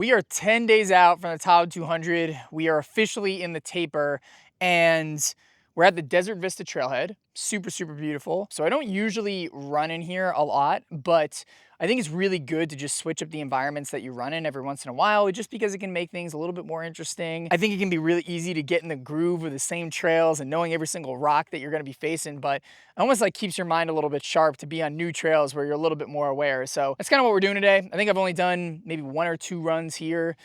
We are 10 days out from the Tahoe 200. We are officially in the taper, and we're at the Desert Vista Trailhead. Super, super beautiful. So I don't usually run in here a lot, but I think it's really good to just switch up the environments that you run in every once in a while, just because it can make things a little bit more interesting. I think it can be really easy to get in the groove of the same trails and knowing every single rock that you're gonna be facing, but it almost like keeps your mind a little bit sharp to be on new trails where you're a little bit more aware. So that's kind of what we're doing today. I think I've only done maybe 1 or 2 runs here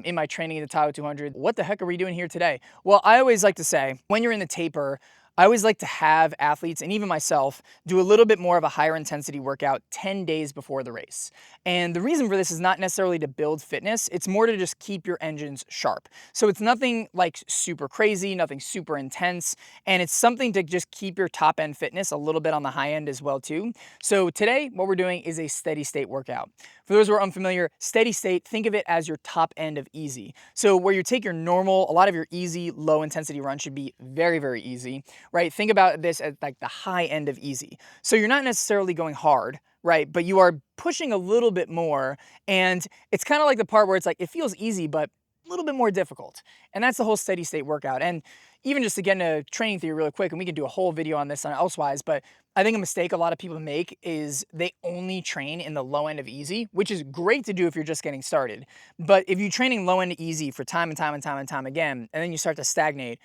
in my training at the Tahoe 200. What the heck are we doing here today? Well, I always like to say, when you're in the taper, I always like to have athletes, and even myself, do a little bit more of a higher intensity workout 10 days before the race. And the reason for this is not necessarily to build fitness, it's more to just keep your engines sharp. So it's nothing like super crazy, nothing super intense, and it's something to just keep your top end fitness a little bit on the high end as well too. So today, what we're doing is a steady state workout. For those who are unfamiliar, steady state, think of it as your top end of easy. So where you take your normal, a lot of your easy, low intensity run should be very, very easy, right? Think about this as like the high end of easy. So you're not necessarily going hard, right? But you are pushing a little bit more, and it's kind of like the part where it's like, it feels easy, but a little bit more difficult. And that's the whole steady state workout. And even just to get into training theory really quick, and we can do a whole video on this on elsewise, but I think a mistake a lot of people make is they only train in the low end of easy, which is great to do if you're just getting started. But if you're training low end easy for time and time and time and time again, and then you start to stagnate,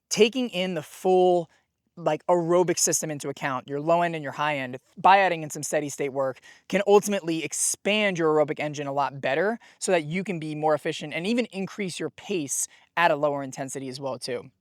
taking in the full like aerobic system into account, your low end and your high end, by adding in some steady state work, can ultimately expand your aerobic engine a lot better so that you can be more efficient and even increase your pace at a lower intensity as well too.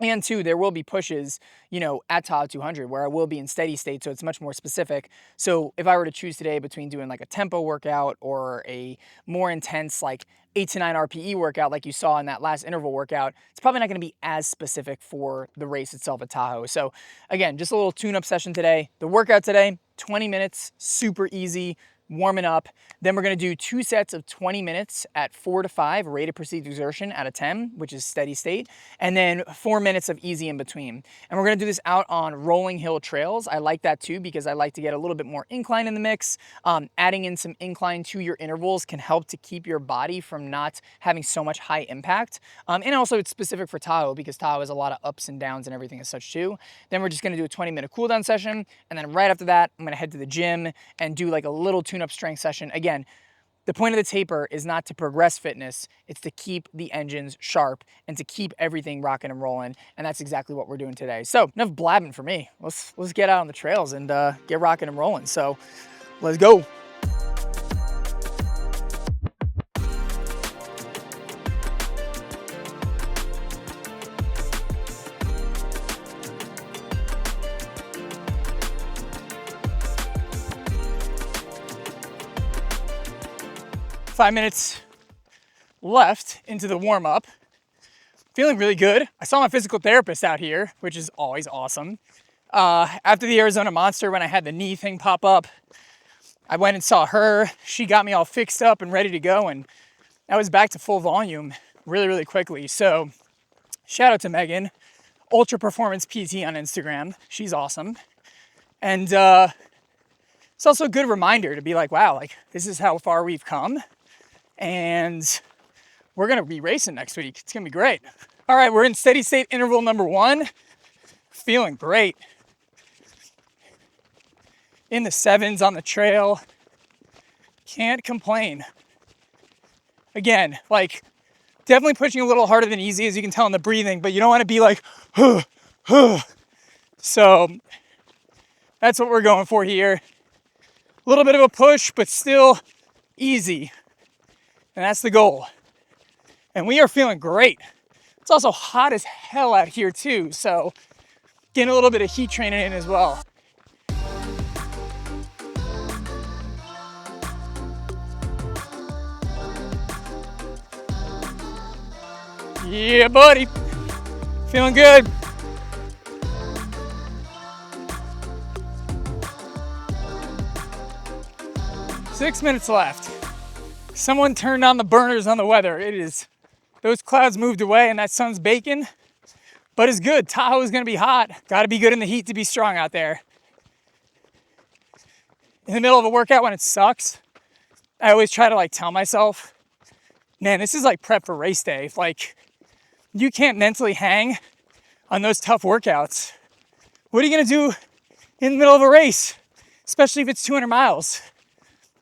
And two, there will be pushes, you know, at Tahoe 200 where I will be in steady state, so it's much more specific. So if I were to choose today between doing like a tempo workout or a more intense like 8 to 9 RPE workout like you saw in that last interval workout, it's probably not going to be as specific for the race itself at Tahoe. So again, just a little tune-up session today. The workout today, 20 minutes, super easy, warming up. Then we're going to do 2 sets of 20 minutes at 4 to 5 rated perceived exertion out of 10, which is steady state, and then 4 minutes of easy in between. And we're going to do this out on rolling hill trails. I like that too because I like to get a little bit more incline in the mix. Adding in some incline to your intervals can help to keep your body from not having so much high impact. And also it's specific for Tahoe because Tahoe has a lot of ups and downs and everything as such too. Then we're just going to do a 20-minute cooldown session, and then right after that, I'm going to head to the gym and do like a little tune-up strength session. Again, the point of the taper is not to progress fitness, it's to keep the engines sharp and to keep everything rocking and rolling, and that's exactly what we're doing today. So enough blabbing for me. Let's get out on the trails and get rocking and rolling. So let's go. Five minutes left into the warm-up. Feeling really good. I saw my physical therapist out here, which is always awesome. After the Arizona Monster, when I had the knee thing pop up, I went and saw her. She got me all fixed up and ready to go, and I was back to full volume really, really quickly. So shout out to Megan, Ultra Performance PT on Instagram. She's awesome. And it's also a good reminder to be like, wow, like this is how far we've come. And we're gonna be racing next week. It's gonna be great. All right, we're in steady state interval number 1. Feeling great. In the 7s on the trail. Can't complain. Again, like definitely pushing a little harder than easy, as you can tell in the breathing, but you don't wanna be like, huh, huh. So that's what we're going for here. A little bit of a push, but still easy. And that's the goal. And we are feeling great. It's also hot as hell out here too, so getting a little bit of heat training in as well. Yeah, buddy. Feeling good. Six minutes left. Someone turned on the burners on the weather. Those clouds moved away and that sun's baking, but it's good. Tahoe is gonna be hot. Gotta be good in the heat to be strong out there. In the middle of a workout when it sucks, I always try to like tell myself man, this is like prep for race day. If like you can't mentally hang on those tough workouts, what are you gonna do in the middle of a race, especially if it's 200 miles?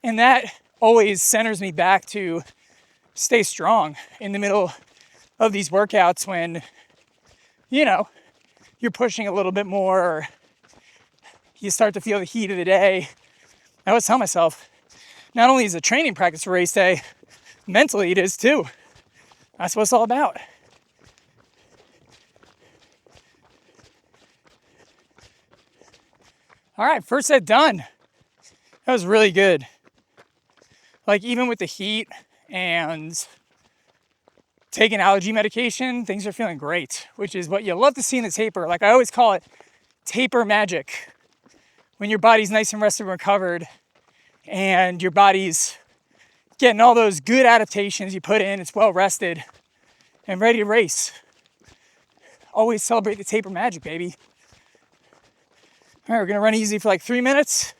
And that always centers me back to stay strong in the middle of these workouts when, you know, you're pushing a little bit more or you start to feel the heat of the day. I always tell myself, not only is it training practice for race day, mentally it is too. That's what it's all about. All right, first set done. That was really good. Like even with the heat and taking allergy medication, things are feeling great, which is what you love to see in the taper. Like I always call it taper magic. When your body's nice and rested and recovered and your body's getting all those good adaptations you put in, it's well rested and ready to race. Always celebrate the taper magic, baby. All right, we're gonna run easy for like 3 minutes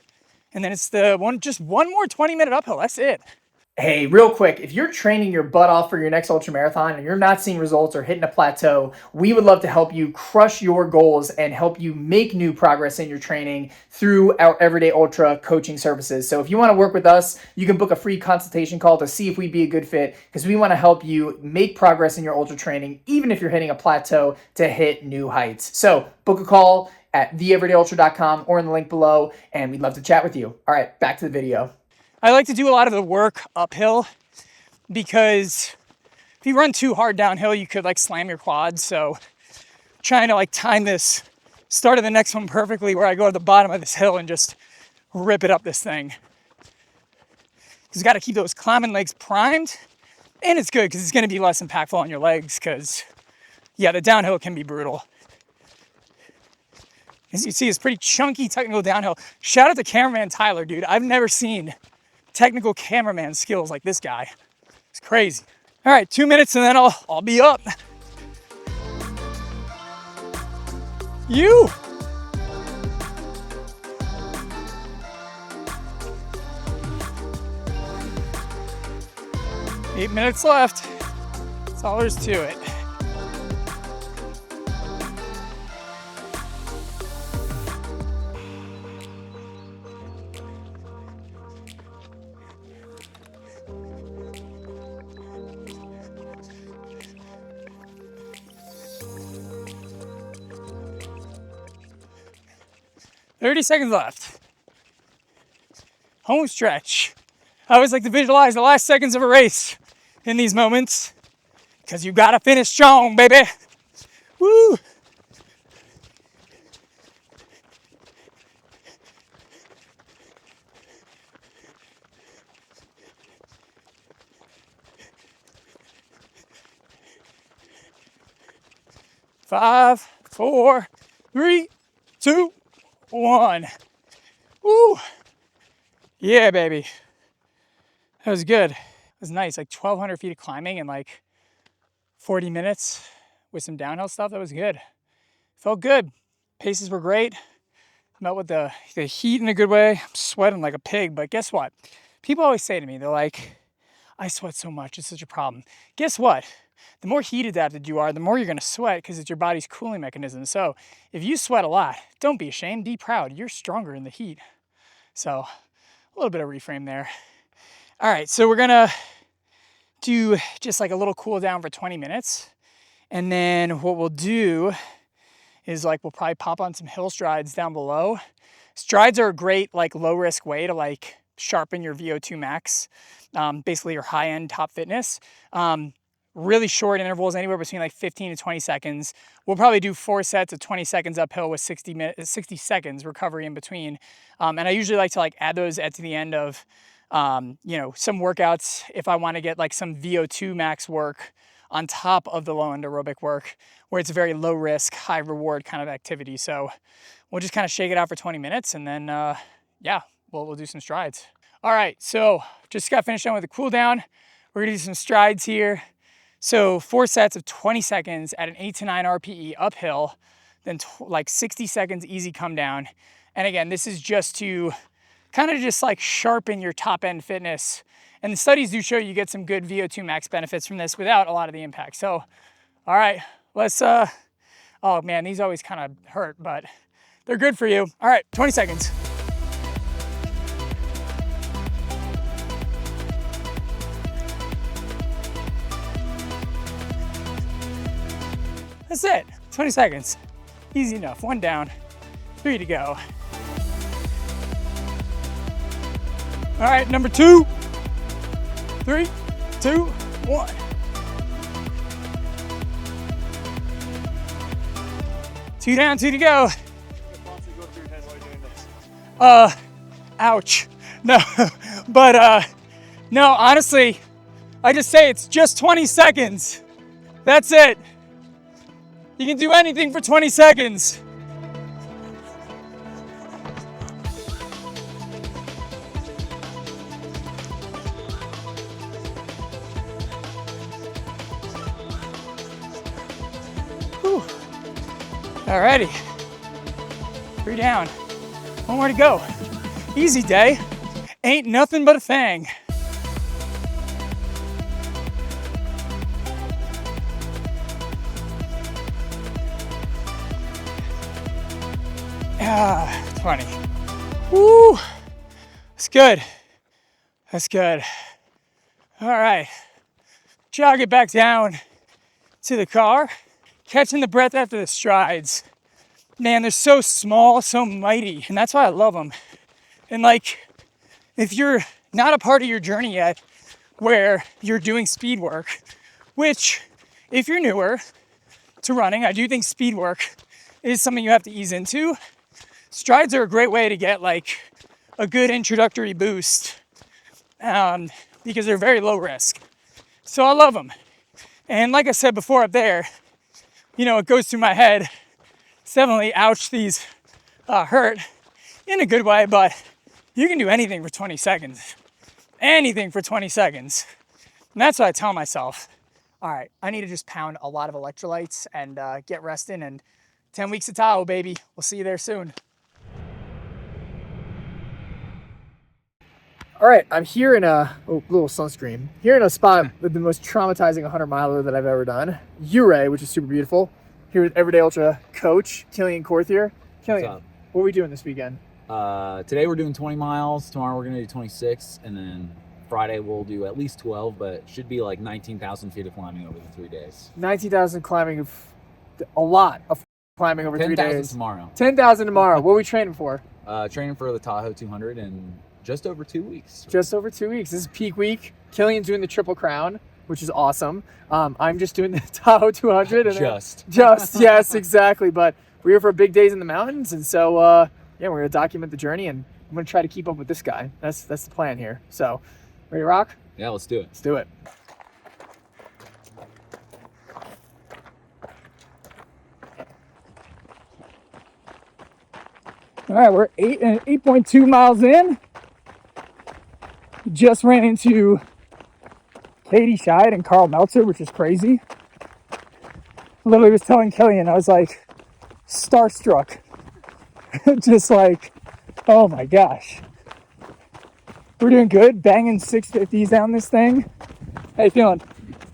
and then it's just one more 20-minute uphill, that's it. Hey, real quick, if you're training your butt off for your next ultra marathon and you're not seeing results or hitting a plateau, we would love to help you crush your goals and help you make new progress in your training through our Everyday Ultra coaching services. So if you want to work with us, you can book a free consultation call to see if we'd be a good fit because we want to help you make progress in your ultra training, even if you're hitting a plateau, to hit new heights. So book a call at theeverydayultra.com or in the link below, and we'd love to chat with you. All right, back to the video. I like to do a lot of the work uphill because if you run too hard downhill, you could like slam your quads. So trying to like time this start of the next one perfectly where I go to the bottom of this hill and just rip it up this thing. Because you got to keep those climbing legs primed, and it's good because it's going to be less impactful on your legs because, yeah, the downhill can be brutal. As you see, it's pretty chunky technical downhill. Shout out to cameraman Tyler, dude. I've never seen technical cameraman skills like this guy. It's crazy. All right, 2 minutes and then I'll be up. You. Eight minutes left. That's all there is to it. "30 seconds left. Home stretch." I always like to visualize the last seconds of a race in these moments because you gotta finish strong, baby. Woo! Five, 4, 3, 2, 1. Woo! Yeah, baby. That was good. It was nice, like 1,200 feet of climbing in like 40 minutes with some downhill stuff. That was good. Felt good. Paces were great. Met with the heat in a good way. I'm sweating like a pig, but guess what? People always say to me, they're like, "I sweat so much, it's such a problem." Guess what? The more heat adapted you are, the more you're gonna sweat because it's your body's cooling mechanism. So if you sweat a lot, don't be ashamed, be proud. You're stronger in the heat. So a little bit of reframe there. All right, so we're gonna do just like a little cool down for 20 minutes. And then what we'll do is like, we'll probably pop on some hill strides down below. Strides are a great like low risk way to like sharpen your VO2 max, basically your high end top fitness. Really short intervals, anywhere between like 15 to 20 seconds. We'll probably do 4 sets of 20 seconds uphill with 60 seconds recovery in between. And I usually like to like add those at the end of, you know, some workouts if I want to get like some VO2 max work on top of the low end aerobic work where it's a very low risk, high reward kind of activity. So we'll just kind of shake it out for 20 minutes and then, yeah, we'll do some strides. All right, so just got finished on with the cool down. We're gonna do some strides here. So 4 sets of 20 seconds at an 8 to 9 RPE uphill, then like 60 seconds easy come down. And again, this is just to kind of just like sharpen your top end fitness And the studies do show you get some good VO2 max benefits from this without a lot of the impact. So, all right, let's, oh man, these always kind of hurt, but they're good for you. All right, 20 seconds. That's it, 20 seconds. Easy enough, 1 down, 3 to go. All right, number 2, 3, 2, 1. Two down, 2 to go. Ouch. No, but no, honestly, I just say it's just 20 seconds. That's it. You can do anything for 20 seconds. Whew. Alrighty, 3 down, 1 more to go. Easy day, ain't nothing but a thing. Ah, 20. Woo, that's good. That's good. All right, jog it back down to the car. Catching the breath after the strides. Man, they're so small, so mighty, and that's why I love them. And like, if you're not a part of your journey yet, where you're doing speed work, which if you're newer to running, I do think speed work is something you have to ease into. Strides are a great way to get like a good introductory boost because they're very low risk. So I love them. And like I said before up there, you know, it goes through my head. It's definitely, ouch, these hurt in a good way, but you can do anything for 20 seconds. Anything for 20 seconds. And that's what I tell myself. All right, I need to just pound a lot of electrolytes and get resting, and 10 weeks of Tahoe, baby. We'll see you there soon. All right, I'm here in a little sunscreen. Here in a spot with the most traumatizing 100-miler that I've ever done, Ouray, which is super beautiful. Here with Everyday Ultra coach Kilian Korth here. Kilian, what are we doing this weekend? Today we're doing 20 miles. Tomorrow we're gonna do 26, and then Friday we'll do at least 12, but it should be like 19,000 feet of climbing over the 3 days. 19,000 climbing, a lot of climbing over 3 days. 10,000 tomorrow. 10,000 tomorrow. What are we training for? Training for the Tahoe 200 in just over 2 weeks. Just over 2 weeks. This is peak week. Kilian's doing the Triple Crown, which is awesome. I'm just doing the Tahoe 200. And just, yes, exactly. But we're here for big days in the mountains, and so yeah, we're gonna document the journey, and I'm gonna try to keep up with this guy. That's the plan here. So, ready to rock? Yeah, let's do it. Let's do it. All right, we're 8.2 miles in. Just ran into Katie Scheid and Carl Meltzer, which is crazy. Literally was telling Kilian, I was like starstruck. Just like, oh my gosh. We're doing good, banging 650s down this thing. How you feeling?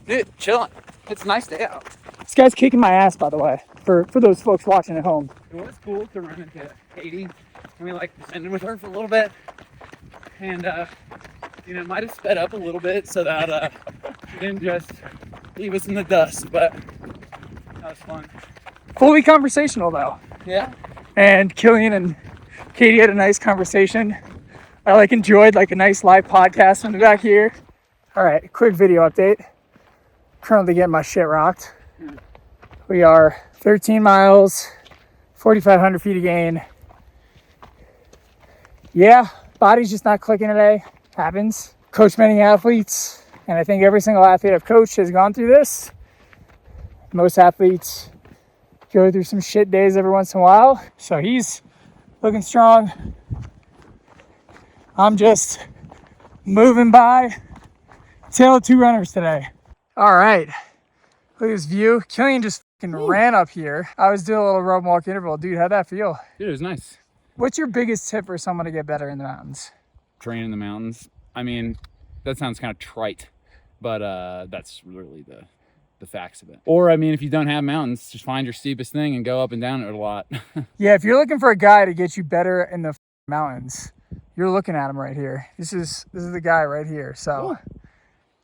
Dude, chilling. It's a nice day out. This guy's kicking my ass, by the way, for those folks watching at home. It was cool to run into Katie, and we like descended with her for a little bit, and you know, might have sped up a little bit so that she didn't just leave us in the dust, but that was fun. Fully conversational though. Yeah. And Kilian and Katie had a nice conversation. I enjoyed a nice live podcast from the back here. All right, quick video update. Currently getting my shit rocked. We are 13 miles, 4,500 feet of gain. Yeah, body's just not clicking today. Happens. Coach many athletes, and I think every single athlete I've coached has gone through this. Most athletes go through some shit days every once in a while. So he's looking strong. I'm just moving by. Tail of 2 runners today. All right, look at this view. Kilian just ran up here. I was doing a little road walk interval. Dude, how'd that feel? Dude, it was nice. What's your biggest tip for someone to get better in the mountains? Train in the mountains. I mean, that sounds kind of trite, but that's really the facts of it. Or, I mean, if you don't have mountains, just find your steepest thing and go up and down it a lot. Yeah, if you're looking for a guy to get you better in the mountains, you're looking at him right here. This is the guy right here. So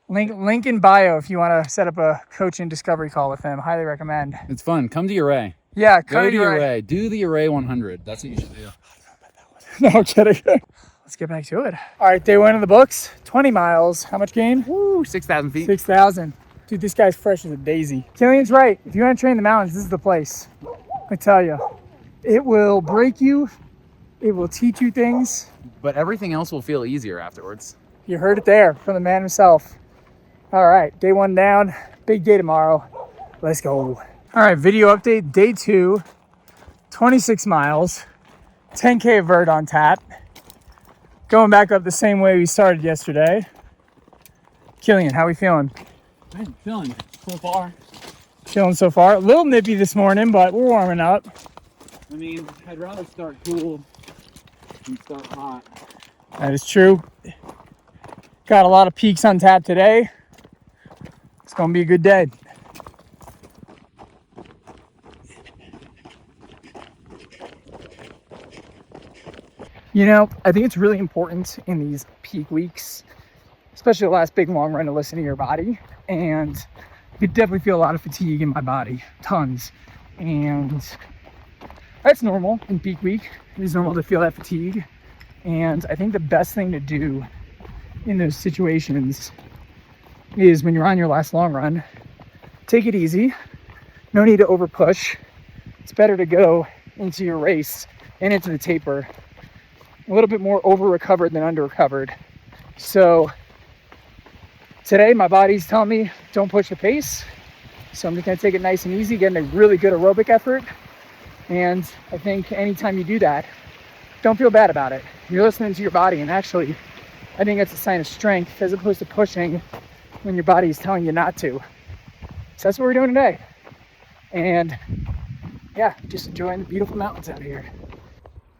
link in bio if you want to set up a coaching discovery call with him. Highly recommend. It's fun. Come to Ouray. Yeah, Go to Ouray. Do the Ouray 100. That's what you should do. No, I'm kidding. Let's get back to it. All right, day 1 in the books. 20 miles. How much gain? Woo, 6,000 feet. 6,000. Dude, this guy's fresh as a daisy. Kilian's right. If you want to train the mountains, this is the place. I tell you, it will break you. It will teach you things. But everything else will feel easier afterwards. You heard it there from the man himself. All right, day 1 down. Big day tomorrow. Let's go. All right, video update. Day 2, 26 miles, 10K of vert on tap. Going back up the same way we started yesterday. Kilian, how we feeling? I'm feeling so far. Feeling so far. A little nippy this morning, but we're warming up. I mean, I'd rather start cool than start hot. That is true. Got a lot of peaks on tap today. It's gonna be a good day. You know, I think it's really important in these peak weeks, especially the last big long run, to listen to your body. And I could definitely feel a lot of fatigue in my body, tons. And that's normal in peak week. It is normal to feel that fatigue. And I think the best thing to do in those situations is when you're on your last long run, take it easy. No need to over push. It's better to go into your race and into the taper a little bit more over recovered than under recovered. So today my body's telling me don't push the pace. So I'm just gonna take it nice and easy, getting a really good aerobic effort. And I think anytime you do that, don't feel bad about it. You're listening to your body, and actually, I think that's a sign of strength as opposed to pushing when your body is telling you not to. So that's what we're doing today. And yeah, just enjoying the beautiful mountains out here.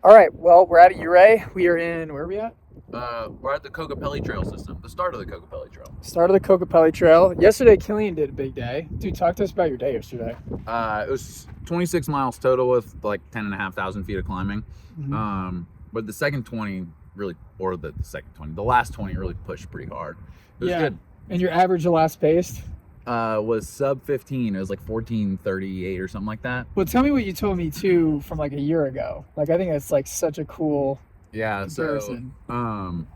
All right, well, we're at Ouray. We are in, where are we at? We're at the Kokopelli Trail system, the start of the Kokopelli Trail. Start of the Kokopelli Trail. Yesterday, Kilian did a big day. Dude, talk to us about your day yesterday. It was 26 miles total with like 10,500 feet of climbing. Mm-hmm. But the second 20 really, or the second 20, the last 20 really pushed pretty hard. It was good. And your average last paced? Was sub 15. It was like 14:38 or something like that. Well, tell me what you told me too from like a year ago. Like, I think that's like such a cool comparison. So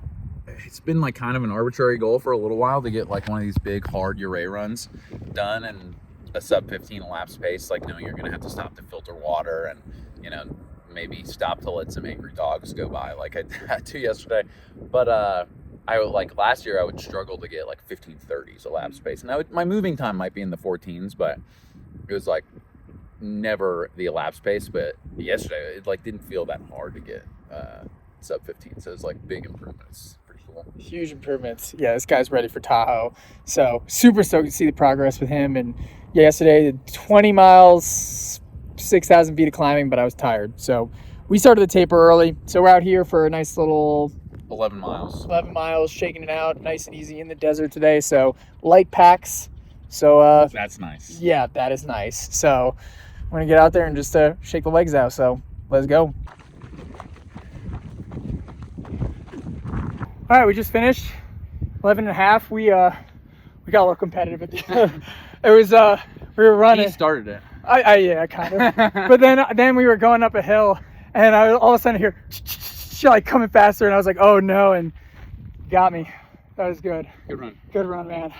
it's been like kind of an arbitrary goal for a little while to get like one of these big hard Ouray runs done and a sub 15 elapsed pace, like knowing you're gonna have to stop to filter water and, you know, maybe stop to let some angry dogs go by like I had to yesterday. But I would, like last year I would struggle to get like 15:30s elapsed pace, and my moving time might be in the 14s, but it was like never the elapsed pace. But yesterday it like didn't feel that hard to get sub 15, so it's like big improvements. Pretty cool. Huge improvements. Yeah, this guy's ready for Tahoe. So super stoked to see the progress with him. And yeah, yesterday 20 miles, 6,000 feet of climbing, but I was tired. So we started the taper early. So we're out here for a nice little 11 miles. 11 miles, shaking it out, nice and easy in the desert today. So light packs. So That's nice. yeah, that is nice. So I'm gonna get out there and just shake the legs out. So let's go. All right, we just finished 11 and a half. We got a little competitive at the end. It was we were running. He started it. Yeah, kind of. But then we were going up a hill, and I all of a sudden hear like coming faster, and I was like, oh no, and got me. That was good. Good run. Good run, man.